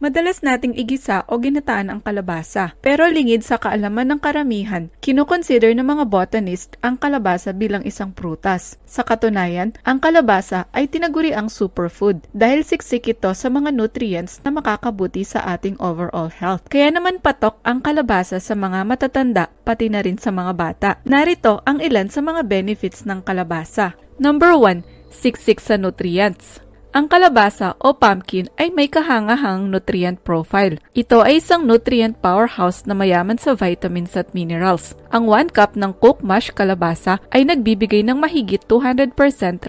Madalas nating igisa o ginataan ang kalabasa, pero lingid sa kaalaman ng karamihan, kinukonsider ng mga botanist ang kalabasa bilang isang prutas. Sa katunayan, ang kalabasa ay tinaguri ang superfood dahil siksik ito sa mga nutrients na makakabuti sa ating overall health. Kaya naman patok ang kalabasa sa mga matatanda pati na rin sa mga bata. Narito ang ilan sa mga benefits ng kalabasa. Number 1, siksik sa nutrients. Ang kalabasa o pumpkin ay may kahanga-hang nutrient profile. Ito ay isang nutrient powerhouse na mayaman sa vitamins at minerals. Ang 1 cup ng cooked mashed kalabasa ay nagbibigay ng mahigit 200%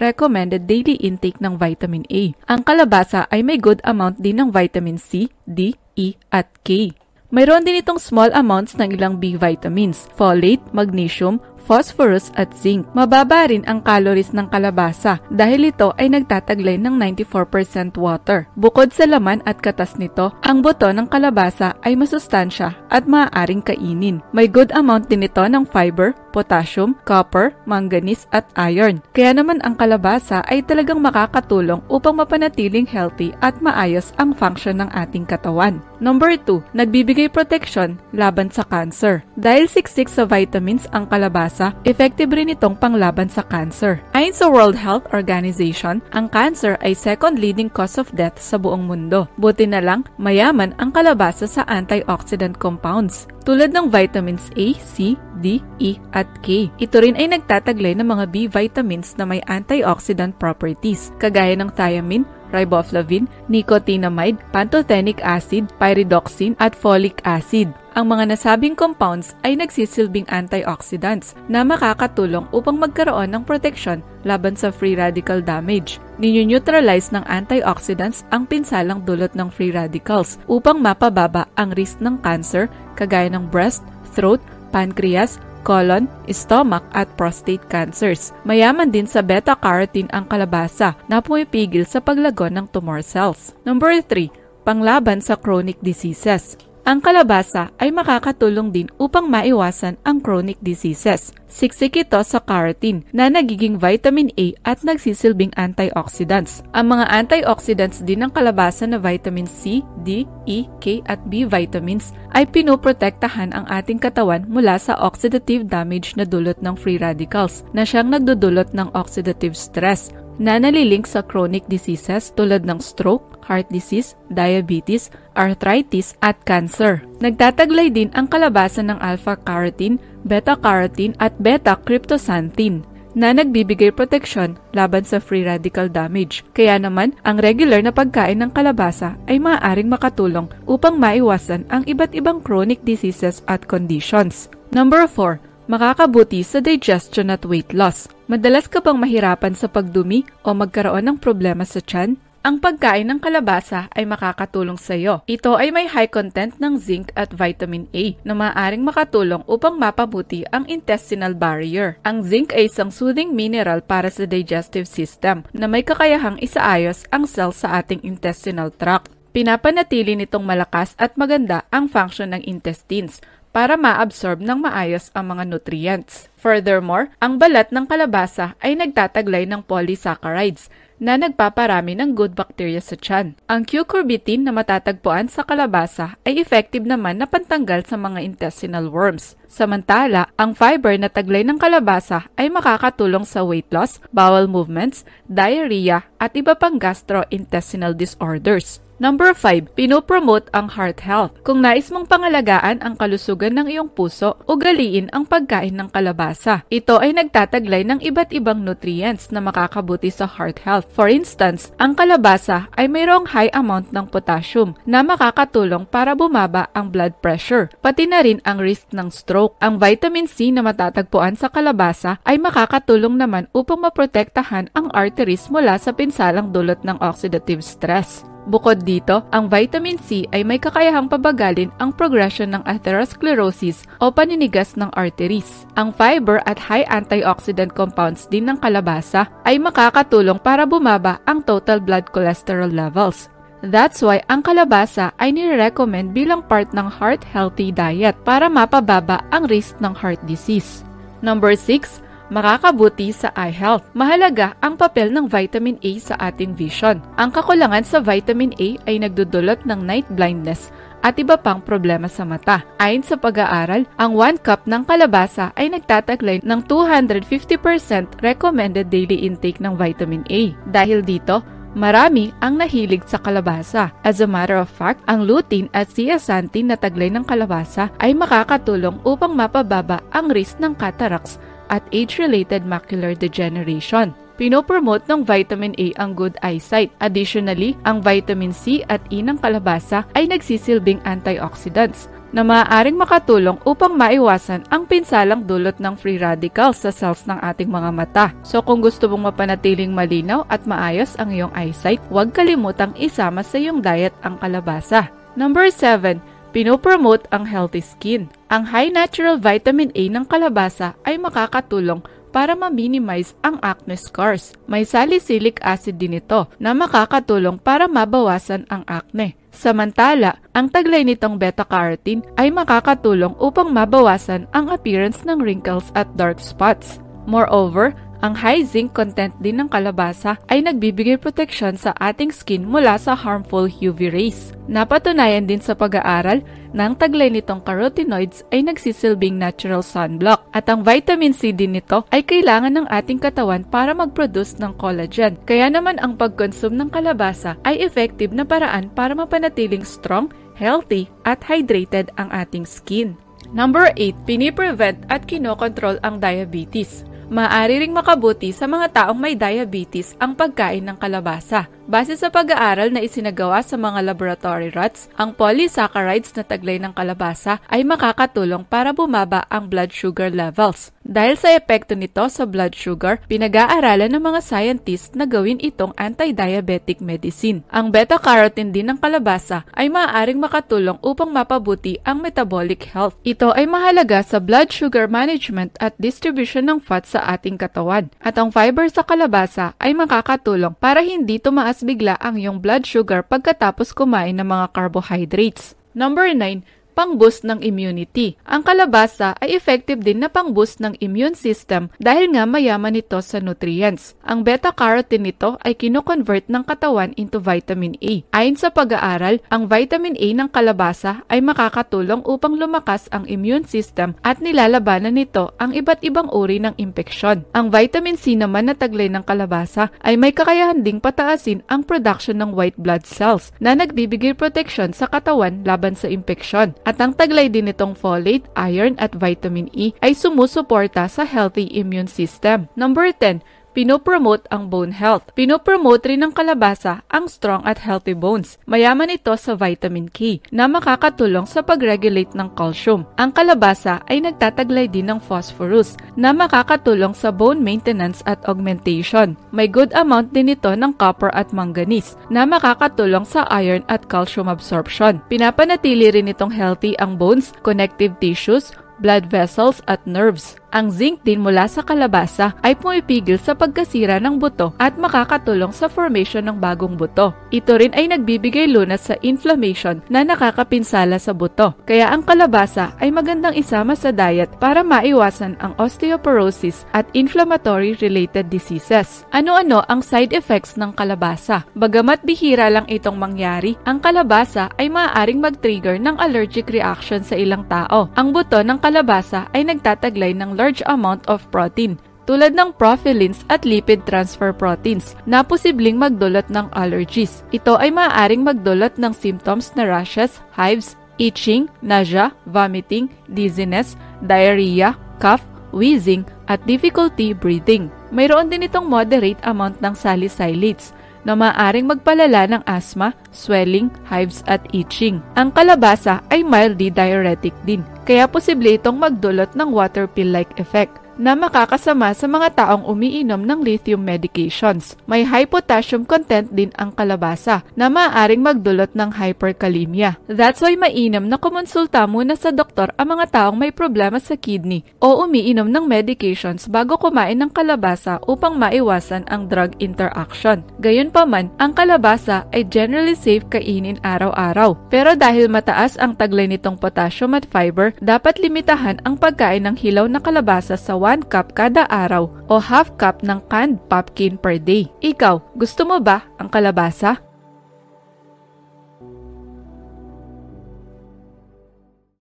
recommended daily intake ng vitamin A. Ang kalabasa ay may good amount din ng vitamin C, D, E, at K. Mayroon din itong small amounts ng ilang B vitamins, folate, magnesium, phosphorus at zinc. Mababa rin ang calories ng kalabasa dahil ito ay nagtataglay ng 94% water. Bukod sa laman at katas nito, ang buto ng kalabasa ay masustansya at maaaring kainin. May good amount din ito ng fiber, potassium, copper, manganese at iron. Kaya naman ang kalabasa ay talagang makakatulong upang mapanatiling healthy at maayos ang function ng ating katawan. Number 2, nagbibigay protection laban sa cancer. Dahil siksik sa vitamins ang kalabasa, effective rin itong panglaban sa cancer. Ayon sa World Health Organization, ang cancer ay second leading cause of death sa buong mundo. Buti na lang, mayaman ang kalabasa sa antioxidant compounds tulad ng vitamins A, C, D, E, at K. Ito rin ay nagtataglay ng mga B vitamins na may antioxidant properties, kagaya ng thiamine, riboflavin, nicotinamide, pantothenic acid, pyridoxine, at folic acid. Ang mga nasabing compounds ay nagsisilbing antioxidants na makakatulong upang magkaroon ng proteksyon laban sa free radical damage. Ninyo-neutralize ng antioxidants ang pinsalang dulot ng free radicals upang mapababa ang risk ng cancer kagaya ng breast, throat, pancreas, colon, stomach at prostate cancers. Mayaman din sa beta-carotene ang kalabasa na pumipigil sa paglago ng tumor cells. Number 3, panglaban sa chronic diseases. Ang kalabasa ay makakatulong din upang maiwasan ang chronic diseases. Siksik ito sa carotene na nagiging vitamin A at nagsisilbing antioxidants. Ang mga antioxidants din ng kalabasa na vitamin C, D, E, K at B vitamins ay pinoprotektahan ang ating katawan mula sa oxidative damage na dulot ng free radicals na siyang nagdudulot ng oxidative stress na nalilink sa chronic diseases tulad ng stroke, heart disease, diabetes, arthritis at cancer. Nagtataglay din ang kalabasa ng alpha-carotene, beta-carotene at beta-cryptoxanthin na nagbibigay proteksyon laban sa free radical damage. Kaya naman, ang regular na pagkain ng kalabasa ay maaaring makatulong upang maiwasan ang iba't ibang chronic diseases at conditions. Number 4, makakabuti sa digestion at weight loss. Madalas ka bang mahirapan sa pagdumi o magkaroon ng problema sa tiyan? Ang pagkain ng kalabasa ay makakatulong sa iyo. Ito ay may high content ng zinc at vitamin A na maaaring makatulong upang mapabuti ang intestinal barrier. Ang zinc ay isang soothing mineral para sa digestive system na may kakayahang isaayos ang cells sa ating intestinal tract. Pinapanatili nitong malakas at maganda ang function ng intestines para ma-absorb ng maayos ang mga nutrients. Furthermore, ang balat ng kalabasa ay nagtataglay ng polysaccharides na nagpaparami ng good bacteria sa tiyan. Ang cucurbitine na matatagpuan sa kalabasa ay effective naman na pantanggal sa mga intestinal worms. Samantala, ang fiber na taglay ng kalabasa ay makakatulong sa weight loss, bowel movements, diarrhea at iba pang gastrointestinal disorders. Number 5, pinopromote ang heart health. Kung nais mong pangalagaan ang kalusugan ng iyong puso, ugaliin ang pagkain ng kalabasa. Ito ay nagtataglay ng iba't ibang nutrients na makakabuti sa heart health. For instance, ang kalabasa ay mayroong high amount ng potassium na makakatulong para bumaba ang blood pressure, pati na rin ang risk ng stroke. Ang vitamin C na matatagpuan sa kalabasa ay makakatulong naman upang maprotektahan ang arteries mula sa pinsalang dulot ng oxidative stress. Bukod dito, ang vitamin C ay may kakayahang pabagalin ang progression ng atherosclerosis o paninigas ng arteries. Ang fiber at high antioxidant compounds din ng kalabasa ay makakatulong para bumaba ang total blood cholesterol levels. That's why ang kalabasa ay nire-recommend bilang part ng heart-healthy diet para mapababa ang risk ng heart disease. Number 6, makakabuti sa eye health. Mahalaga ang papel ng vitamin A sa ating vision. Ang kakulangan sa vitamin A ay nagdudulot ng night blindness at iba pang problema sa mata. Ayon sa pag-aaral, ang 1 cup ng kalabasa ay nagtataglay ng 250% recommended daily intake ng vitamin A. Dahil dito, marami ang nahilig sa kalabasa. As a matter of fact, ang lutein at zeaxanthin na taglay ng kalabasa ay makakatulong upang mapababa ang risk ng cataracts at age-related macular degeneration. Pinopromote ng vitamin A ang good eyesight. Additionally, ang vitamin C at E ng kalabasa ay nagsisilbing antioxidants na maaaring makatulong upang maiwasan ang pinsalang dulot ng free radicals sa cells ng ating mga mata. So kung gusto mong mapanatiling malinaw at maayos ang iyong eyesight, huwag kalimutang isama sa iyong diet ang kalabasa. Number 7. Pinopromote ang healthy skin. Ang high natural vitamin A ng kalabasa ay makakatulong para ma-minimize ang acne scars. May salicylic acid din ito na makakatulong para mabawasan ang acne. Samantala, ang taglay nitong beta-carotene ay makakatulong upang mabawasan ang appearance ng wrinkles at dark spots. Moreover, ang high zinc content din ng kalabasa ay nagbibigay proteksyon sa ating skin mula sa harmful UV rays. Napatunayan din sa pag-aaral na ang taglay nitong carotenoids ay nagsisilbing natural sunblock at ang vitamin C din nito ay kailangan ng ating katawan para mag-produce ng collagen. Kaya naman ang pag-consume ng kalabasa ay effective na paraan para mapanatiling strong, healthy at hydrated ang ating skin. Number 8, piniprevent at kinokontrol ang diabetes. Maaari ring makabuti sa mga taong may diabetes ang pagkain ng kalabasa. Base sa pag-aaral na isinagawa sa mga laboratory rats, ang polysaccharides na taglay ng kalabasa ay makakatulong para bumaba ang blood sugar levels. Dahil sa epekto nito sa blood sugar, pinag-aaralan ng mga scientists na gawin itong anti-diabetic medicine. Ang beta-carotene din ng kalabasa ay maaaring makatulong upang mapabuti ang metabolic health. Ito ay mahalaga sa blood sugar management at distribution ng fat sa ating katawan. At ang fiber sa kalabasa ay makakatulong para hindi tumaas bigla ang iyong blood sugar pagkatapos kumain ng mga carbohydrates. Number 9, pang-boost ng immunity. Ang kalabasa ay effective din na pang-boost ng immune system dahil nga mayaman ito sa nutrients. Ang beta-carotene nito ay kino-convert ng katawan into vitamin A. Ayon sa pag-aaral, ang vitamin A ng kalabasa ay makakatulong upang lumakas ang immune system at nilalabanan nito ang iba't ibang uri ng impeksyon. Ang vitamin C naman na taglay ng kalabasa ay may kakayahan ding pataasin ang production ng white blood cells na nagbibigay proteksyon sa katawan laban sa impeksyon. At ang taglay din nitong folate, iron at vitamin E ay sumusuporta sa healthy immune system. Number 10, pinopromote ang bone health. Pinopromote rin ng kalabasa ang strong at healthy bones. Mayaman ito sa vitamin K na makakatulong sa pag-regulate ng calcium. Ang kalabasa ay nagtataglay din ng phosphorus na makakatulong sa bone maintenance at augmentation. May good amount din ito ng copper at manganese na makakatulong sa iron at calcium absorption. Pinapanatili rin itong healthy ang bones, connective tissues, blood vessels at nerves. Ang zinc din mula sa kalabasa ay pumipigil sa pagkasira ng buto at makakatulong sa formation ng bagong buto. Ito rin ay nagbibigay lunas sa inflammation na nakakapinsala sa buto. Kaya ang kalabasa ay magandang isama sa diet para maiwasan ang osteoporosis at inflammatory related diseases. Ano-ano ang side effects ng kalabasa? Bagamat bihira lang itong mangyari, ang kalabasa ay maaaring mag-trigger ng allergic reaction sa ilang tao. Ang buto ng kalabasa ay nagtataglay ng large amount of protein, tulad ng profilins at lipid transfer proteins na posibleng magdulot ng allergies. Ito ay maaaring magdulot ng symptoms na rashes, hives, itching, nausea, vomiting, dizziness, diarrhea, cough, wheezing, at difficulty breathing. Mayroon din itong moderate amount ng salicylates na maaaring magpalala ng asthma, swelling, hives at itching. Ang kalabasa ay mildly diuretic din, kaya posible itong magdulot ng water pill-like effect na makakasama sa mga taong umiinom ng lithium medications. May high potassium content din ang kalabasa na maaaring magdulot ng hyperkalemia. That's why mainam na kumonsulta muna sa doktor ang mga taong may problema sa kidney o umiinom ng medications bago kumain ng kalabasa upang maiwasan ang drug interaction. Gayunpaman, ang kalabasa ay generally safe kainin araw-araw. Pero dahil mataas ang taglay nitong potassium at fiber, dapat limitahan ang pagkain ng hilaw na kalabasa sa 1 cup kada araw o half cup ng canned pumpkin per day. Ikaw, gusto mo ba ang kalabasa?